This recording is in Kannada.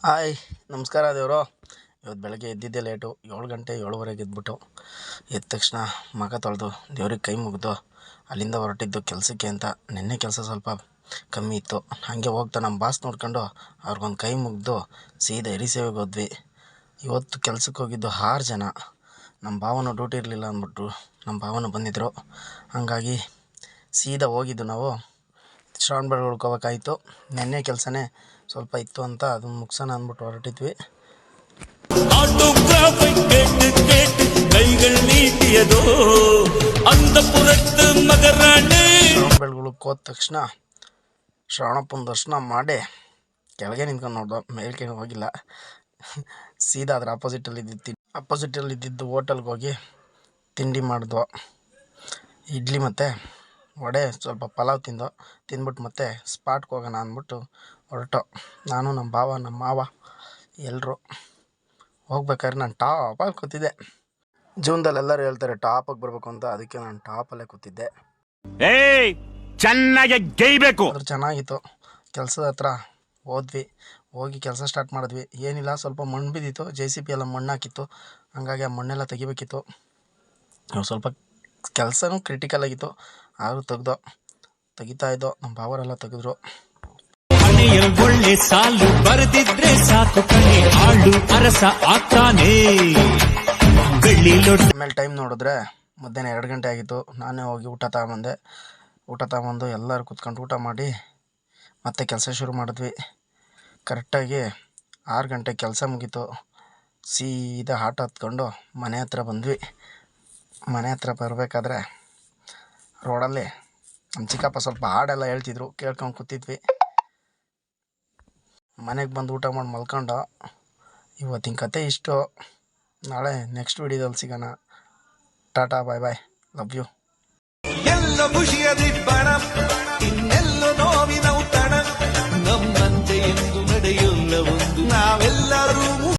ಹಾಯ್, ನಮಸ್ಕಾರ ದೇವರು. ಇವತ್ತು ಬೆಳಗ್ಗೆ ಎದ್ದಿದ್ದೆ ಲೇಟು, 7 ಗಂಟೆ 7:30ಗೆ ಎದ್ಬಿಟ್ಟು ಎದ್ದ ತಕ್ಷಣ ಮಗ ತೊಳೆದು ದೇವ್ರಿಗೆ ಕೈ ಮುಗಿದು ಅಲ್ಲಿಂದ ಹೊರಟಿದ್ದು ಕೆಲಸಕ್ಕೆ ಅಂತ. ನಿನ್ನೆ ಕೆಲಸ ಸ್ವಲ್ಪ ಕಮ್ಮಿ ಇತ್ತು, ಹಾಗೆ ಹೋಗ್ತಾ ನಮ್ಮ ಬಾಸ್ ನೋಡ್ಕೊಂಡು ಅವ್ರಿಗೊಂದು ಕೈ ಮುಗಿದು ಸೀದಾ ಸೇವೆಗೆ ಹೋದ್ವಿ. ಇವತ್ತು ಕೆಲಸಕ್ಕೆ ಹೋಗಿದ್ದು 6 ಜನ. ನಮ್ಮ ಭಾವನ ಡ್ಯೂಟಿ ಇರಲಿಲ್ಲ ಅಂದ್ಬಿಟ್ಟು ನಮ್ಮ ಭಾವನ ಬಂದಿದ್ದರು. ಹಾಗಾಗಿ ಸೀದಾ ಹೋಗಿದ್ದು ನಾವು ಶ್ರವಣ ಬೆಳಗೊಳ ಹೋಗೋಕ್ಕಾಯಿತು. ನೆನ್ನೆ ಕೆಲಸನೇ ಸ್ವಲ್ಪ ಇತ್ತು ಅಂತ ಅದನ್ನು ಮುಗಿಸೋಣ ಅಂದ್ಬಿಟ್ಟು ಹೊರಟಿದ್ವಿ. ಶ್ರವಣ ಬೆಳಗೊಳಕ್ಕೆ ಹೋದ ತಕ್ಷಣ ಶ್ರವಣಪ್ಪನ ದರ್ಶನ ಮಾಡಿ ಕೆಳಗೆ ನಿಂತ್ಕೊಂಡು ನೋಡ್ದೋ, ಮೇಲ್ಕೆ ಹೋಗಿಲ್ಲ. ಸೀದಾ ಅದ್ರ ಅಪೋಸಿಟಲ್ಲಿ ಇದ್ದಿದ್ದು ಹೋಟೆಲ್ಗೆ ಹೋಗಿ ತಿಂಡಿ ಮಾಡಿದ್ವು. ಇಡ್ಲಿ ಮತ್ತು ವಡೆ, ಸ್ವಲ್ಪ ಪಲಾವ್ ತಿಂದ್ಬಿಟ್ಟು ಮತ್ತೆ ಸ್ಪಾಟ್ಗೆ ಹೋಗೋಣ ಅಂದ್ಬಿಟ್ಟು ಹೊರಟು. ನಾನು, ನಮ್ಮ ಭಾವ, ನಮ್ಮ ಮಾವ ಎಲ್ಲರೂ ಹೋಗ್ಬೇಕಾದ್ರೆ ನಾನು ಟಾಪಾಗಿ ಕೂತಿದ್ದೆ. ಜೀವನದಲ್ಲಿ ಎಲ್ಲರೂ ಹೇಳ್ತಾರೆ ಟಾಪಾಗಿ ಬರಬೇಕು ಅಂತ, ಅದಕ್ಕೆ ನಾನು ಟಾಪಲ್ಲೇ ಕೂತಿದ್ದೆ. ಚೆನ್ನಾಗಿ ಗೈಬೇಕು. ಅದ್ರ ಚೆನ್ನಾಗಿತ್ತು. ಕೆಲಸದ ಹತ್ರ ಹೋಗಿ ಕೆಲಸ ಸ್ಟಾರ್ಟ್ ಮಾಡಿದ್ವಿ. ಏನಿಲ್ಲ, ಸ್ವಲ್ಪ ಮಣ್ಣು ಬಿದ್ದಿತ್ತು, JCB ಎಲ್ಲ ಮಣ್ಣು ಹಾಕಿತ್ತು. ಹಂಗಾಗಿ ಆ ಮಣ್ಣೆಲ್ಲ ತೆಗಿಬೇಕಿತ್ತು. ಸ್ವಲ್ಪ ಕೆಲಸನೂ ಕ್ರಿಟಿಕಲ್ ಆಗಿತ್ತು, ಆದರೂ ತೆಗಿತಾ ಇದ್ದೋ. ನಮ್ಮ ಭಾವರೆಲ್ಲ ತೆಗೆದ್ರು. ಒಳ್ಳೆ ಸಾಲು ಬರೆದಿದ್ರೆ ಸಾಕು, ಆಳು ಅರಸ ಆಗ್ತಾನೆ. ಆಮೇಲೆ ಟೈಮ್ ನೋಡಿದ್ರೆ ಮಧ್ಯಾಹ್ನ 2 ಗಂಟೆ ಆಗಿತ್ತು. ನಾನೇ ಹೋಗಿ ಊಟ ತಗೊಂಬಂದು ಎಲ್ಲರೂ ಕುತ್ಕೊಂಡು ಊಟ ಮಾಡಿ ಮತ್ತೆ ಕೆಲಸ ಶುರು ಮಾಡಿದ್ವಿ. ಕರೆಕ್ಟಾಗಿ 6 ಗಂಟೆ ಕೆಲಸ ಮುಗೀತು. ಸೀದಾ ಆಟೋ ಹತ್ಕೊಂಡು ಮನೆ ಹತ್ರ ಬಂದ್ವಿ. ಮನೆ ಹತ್ರ ಬರಬೇಕಾದ್ರೆ ರೋಡಲ್ಲಿ ನಮ್ಮ ಚಿಕ್ಕಪ್ಪ ಸ್ವಲ್ಪ ಹಾಡೆಲ್ಲ ಹೇಳ್ತಿದ್ರು, ಕೇಳ್ಕೊಂಡು ಕೂತಿದ್ವಿ. ಮನೆಗೆ ಬಂದು ಊಟ ಮಾಡಿ ಮಲ್ಕೊಂಡು. ಇವತ್ತಿನ ಕತೆ ಇಷ್ಟು. ನಾಳೆ ನೆಕ್ಸ್ಟ್ ವಿಡಿಯೋದಲ್ಲಿ ಸಿಗೋಣ. ಟಾಟಾ, ಬಾಯ್ ಬಾಯ್, ಲವ್ ಯು.